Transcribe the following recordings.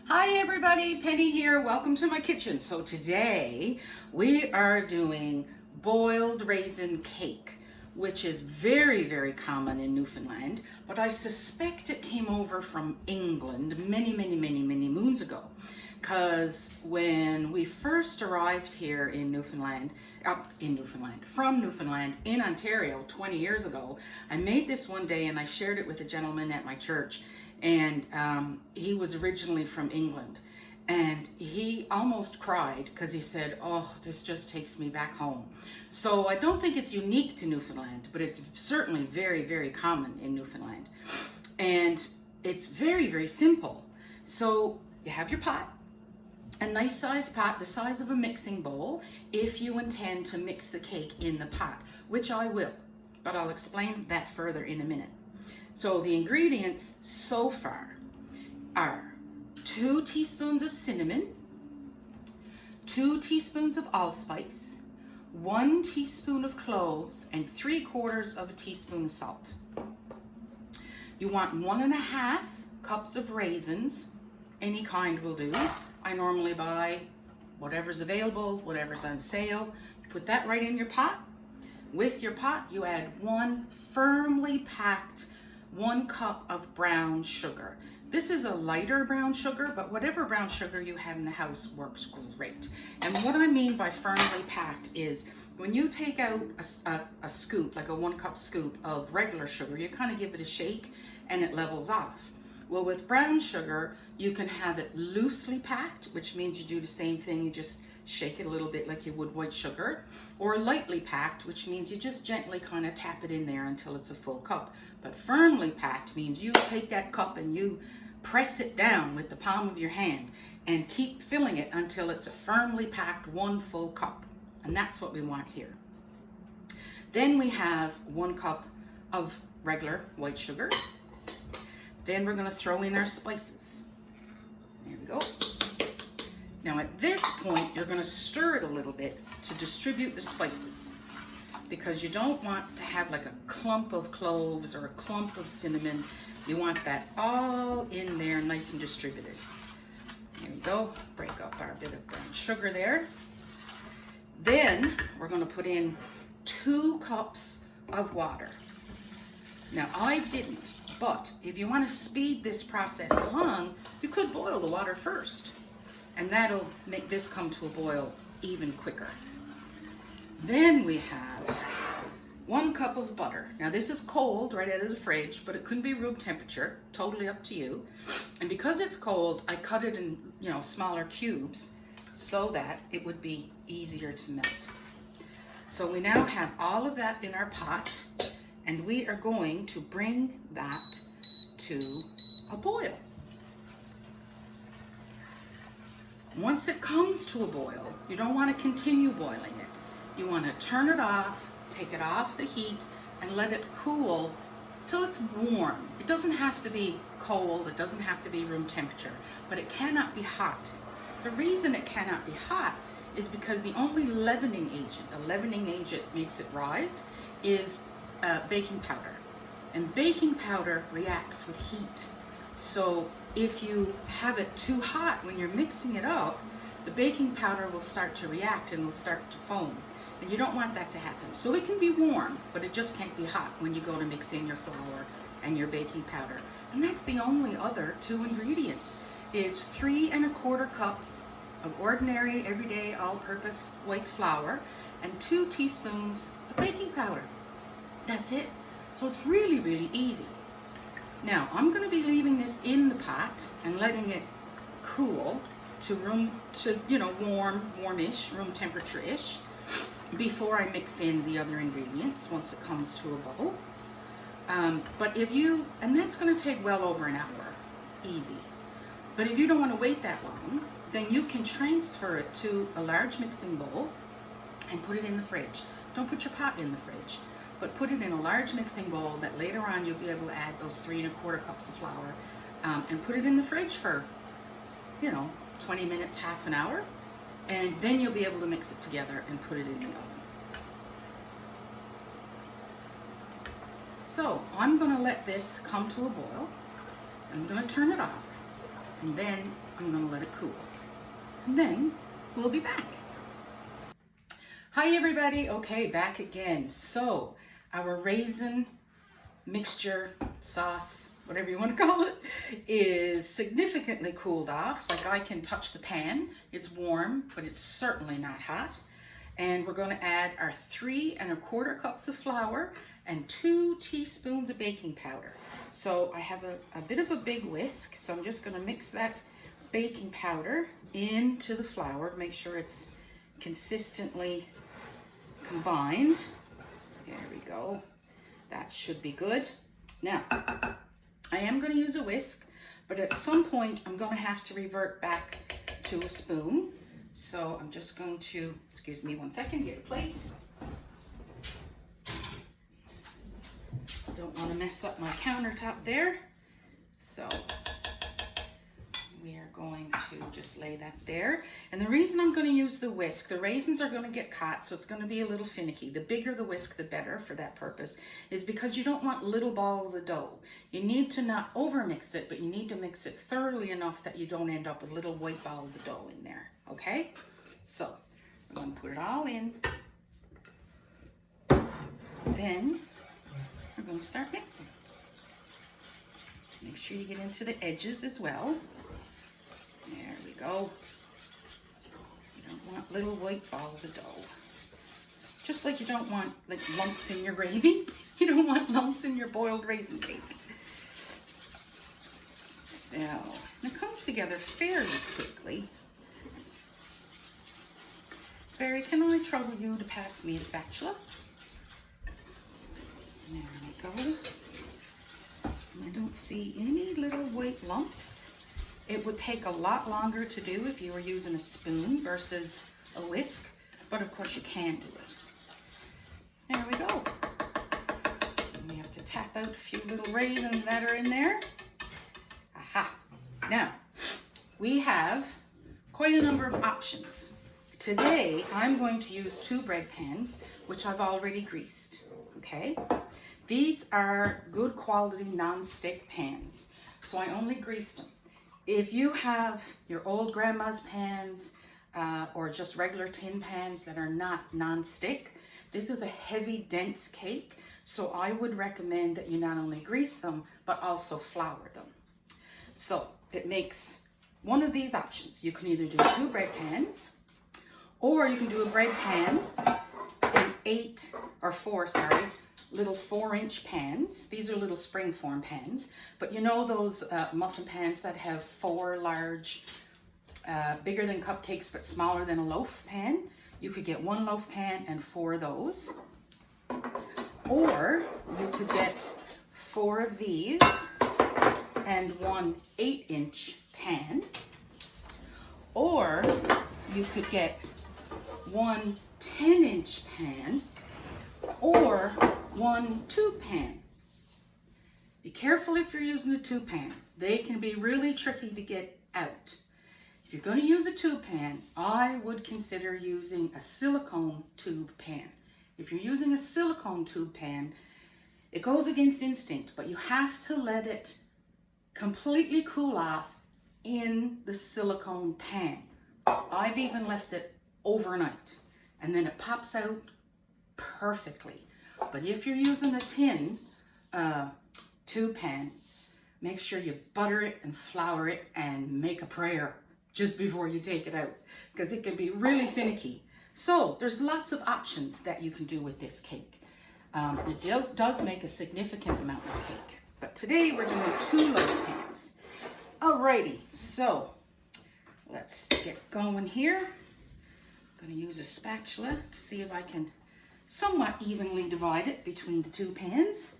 Hi everybody, Penny here. Welcome to my kitchen. So today we are doing boiled raisin cake, which is very common in Newfoundland, but I suspect it came over from England many moons ago. Because when we first arrived here in from Newfoundland in Ontario 20 years ago, I made this one day and I shared it with a gentleman at my church, and he was originally from England, and he almost cried because he said, "Oh, this just takes me back home." So I don't think it's unique to Newfoundland, but it's certainly very common in Newfoundland, and it's very simple. So you have your pot, a nice sized pot the size of a mixing bowl if you intend to mix the cake in the pot, which I will, but I'll explain that further in a minute. So the ingredients so far are 2 teaspoons of cinnamon, 2 teaspoons of allspice, 1 teaspoon of cloves, and 3/4 of a teaspoon salt. You want 1.5 cups of raisins, any kind will do. I normally buy whatever's available, whatever's on sale. You put that right in your pot. With your pot, you add 1 firmly packed 1 cup of brown sugar. This is a lighter brown sugar, but whatever brown sugar you have in the house works great. And what I mean by firmly packed is when you take out a scoop, like a 1 cup scoop of regular sugar, you kind of give it a shake and it levels off. Well, with brown sugar, you can have it loosely packed, which means you do the same thing, you just shake it a little bit like you would white sugar, or lightly packed, which means you just gently kind of tap it in there until it's a full cup. But firmly packed means you take that cup and you press it down with the palm of your hand and keep filling it until it's a firmly packed 1 full cup. And that's what we want here. Then we have 1 cup of regular white sugar. Then we're going to throw in our spices. There we go. Now at this point, you're going to stir it a little bit to distribute the spices, because you don't want to have like a clump of cloves or a clump of cinnamon. You want that all in there nice and distributed. There we go. Break up our bit of brown sugar there. Then we're going to put in 2 cups of water. Now I didn't, but if you want to speed this process along, you could boil the water first, and that'll make this come to a boil even quicker. Then we have 1 cup of butter. Now this is cold right out of the fridge, but it could be room temperature, totally up to you. And because it's cold, I cut it in, smaller cubes so that it would be easier to melt. So we now have all of that in our pot, and we are going to bring that to a boil. Once it comes to a boil, you don't want to continue boiling it. You want to turn it off, take it off the heat, and let it cool till it's warm. It doesn't have to be cold, it doesn't have to be room temperature, but it cannot be hot. The reason it cannot be hot is because the only leavening agent makes it rise, is baking powder. And baking powder reacts with heat. So if you have it too hot when you're mixing it up, the baking powder will start to react and will start to foam. And you don't want that to happen. So it can be warm, but it just can't be hot when you go to mix in your flour and your baking powder. And that's the only other 2 ingredients. It's 3¼ cups of ordinary, everyday, all-purpose white flour and 2 teaspoons of baking powder. That's it. So it's really easy. Now I'm going to be leaving this in the pot and letting it cool to warmish, room temperature-ish, before I mix in the other ingredients once it comes to a bubble. And that's going to take well over an hour, easy. But if you don't want to wait that long, then you can transfer it to a large mixing bowl and put it in the fridge. Don't put your pot in the fridge, but put it in a large mixing bowl that later on you'll be able to add those 3¼ cups of flour, and put it in the fridge for, 20 minutes, half an hour, and then you'll be able to mix it together and put it in the oven. So I'm going to let this come to a boil. I'm going to turn it off, and then I'm gonna let it cool. And then we'll be back. Hi everybody, okay, back again. So our raisin mixture, sauce, whatever you want to call it, is significantly cooled off. Like I can touch the pan, it's warm, but it's certainly not hot. And we're going to add our 3 1/4 cups of flour and 2 teaspoons of baking powder. So I have a bit of a big whisk, so I'm just going to mix that baking powder into the flour to make sure it's consistently combined. There we go. That should be good. Now, I am going to use a whisk, but at some point I'm going to have to revert back to a spoon. So I'm just going to, excuse me one second, get a plate. Don't want to mess up my countertop there. So we are going to just lay that there. And the reason I'm going to use the whisk, the raisins are going to get caught, so it's going to be a little finicky. The bigger the whisk, the better for that purpose, is because you don't want little balls of dough. You need to not overmix it, but you need to mix it thoroughly enough that you don't end up with little white balls of dough in there, okay? So I'm going to put it all in. Then we're going to start mixing. Make sure you get into the edges as well. There we go. You don't want little white balls of dough. Just like you don't want like lumps in your gravy. You don't want lumps in your boiled raisin cake. So, it comes together fairly quickly. Barry, can I trouble you to pass me a spatula? There we go. I don't see any little white lumps. It would take a lot longer to do if you were using a spoon versus a whisk, but of course you can do it. There we go. And we have to tap out a few little raisins that are in there. Aha. Now, we have quite a number of options. Today, I'm going to use 2 bread pans, which I've already greased, okay? These are good quality non-stick pans, so I only greased them. If you have your old grandma's pans or just regular tin pans that are not non-stick, this is a heavy, dense cake, so I would recommend that you not only grease them, but also flour them. So it makes one of these options. You can either do 2 bread pans, or you can do a bread pan in 4 little 4-inch pans. These are little springform pans, but you know those muffin pans that have 4 large, bigger than cupcakes but smaller than a loaf pan? You could get 1 loaf pan and 4 of those. Or you could get 4 of these and 1 8-inch pan. Or you could get 1 10-inch pan or 1 tube pan. Be careful if you're using a tube pan. They can be really tricky to get out. If you're going to use a tube pan, I would consider using a silicone tube pan. If you're using a silicone tube pan, it goes against instinct, but you have to let it completely cool off in the silicone pan. I've even left it overnight, and then it pops out perfectly. But if you're using a tin tube pan, make sure you butter it and flour it and make a prayer just before you take it out, because it can be really finicky. So there's lots of options that you can do with this cake. It does make a significant amount of cake, but today we're doing 2 loaf pans. Alrighty, so let's get going here. I'm going to use a spatula to see if I can somewhat evenly divide it between the 2 pans.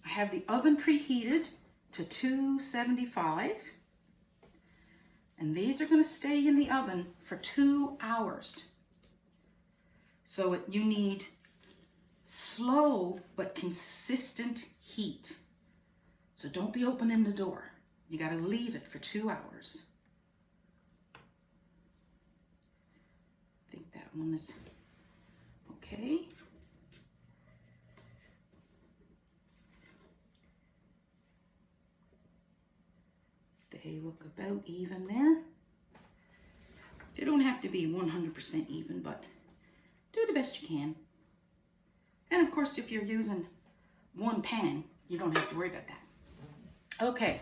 I have the oven preheated to 275, and these are going to stay in the oven for 2 hours. So you need slow but consistent heat. So don't be opening the door. You got to leave it for 2 hours. I think that one is okay. They look about even there. They don't have to be 100% even, but do the best you can. And of course, if you're using one pan, you don't have to worry about that. Okay,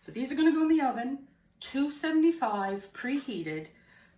so these are gonna go in the oven, 275 preheated.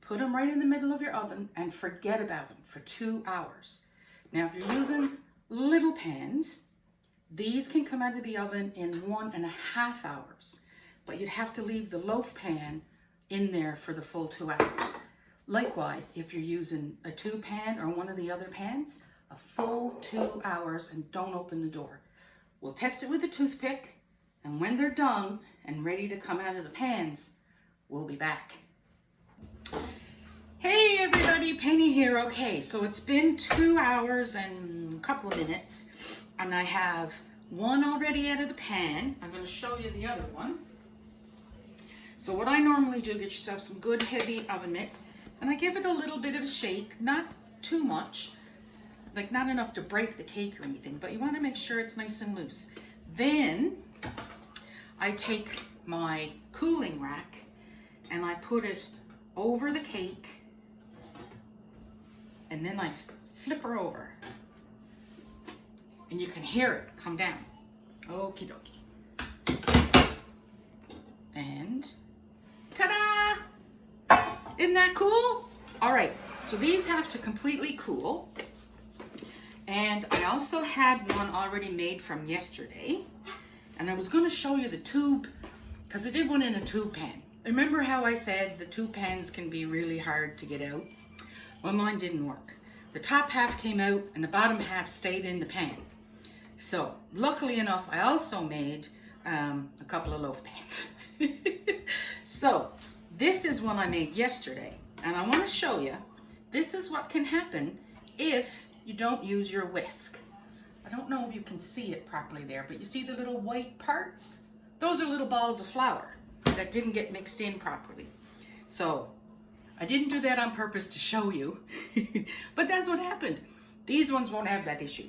Put them right in the middle of your oven and forget about them for 2 hours. Now, if you're using little pans, these can come out of the oven in 1.5 hours, but you'd have to leave the loaf pan in there for the full 2 hours. Likewise, if you're using a 2 pan or one of the other pans, a full 2 hours, and don't open the door. We'll test it with a toothpick, and when they're done and ready to come out of the pans, we'll be back. Hey everybody, Penny here. Okay, so it's been 2 hours and a couple of minutes, and I have one already out of the pan. I'm going to show you the other one. So what I normally do, get yourself some good heavy oven mitts, and I give it a little bit of a shake, not too much, like not enough to break the cake or anything, but you want to make sure it's nice and loose. Then I take my cooling rack and I put it over the cake, and then I flip her over, and you can hear it come down. Okie dokie. And ta-da! Isn't that cool? All right, so these have to completely cool. And I also had one already made from yesterday, and I was going to show you the tube, because I did one in a tube pan. Remember how I said the tube pans can be really hard to get out? Well, mine didn't work. The top half came out and the bottom half stayed in the pan. So luckily enough, I also made a couple of loaf pans. So this is one I made yesterday, and I want to show you, this is what can happen if you don't use your whisk. I don't know if you can see it properly there, but you see the little white parts? Those are little balls of flour that didn't get mixed in properly. So I didn't do that on purpose to show you, but that's what happened. These ones won't have that issue.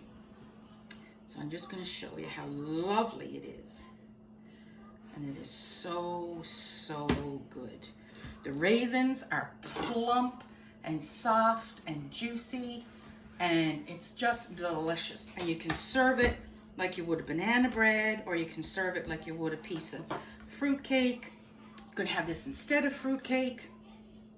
So I'm just going to show you how lovely it is. And it is so, so good. The raisins are plump and soft and juicy, and it's just delicious. And you can serve it like you would a banana bread, or you can serve it like you would a piece of fruit cake. You can have this instead of fruit cake.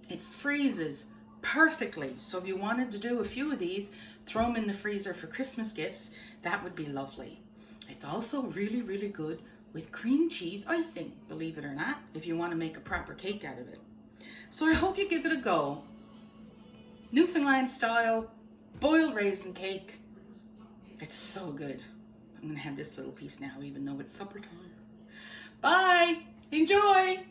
It freezes perfectly. So if you wanted to do a few of these, throw them in the freezer for Christmas gifts. That would be lovely. It's also really, really good with cream cheese icing, believe it or not, if you want to make a proper cake out of it. So I hope you give it a go. Newfoundland style boiled raisin cake. It's so good. I'm going to have this little piece now, even though it's supper time. Bye. Enjoy.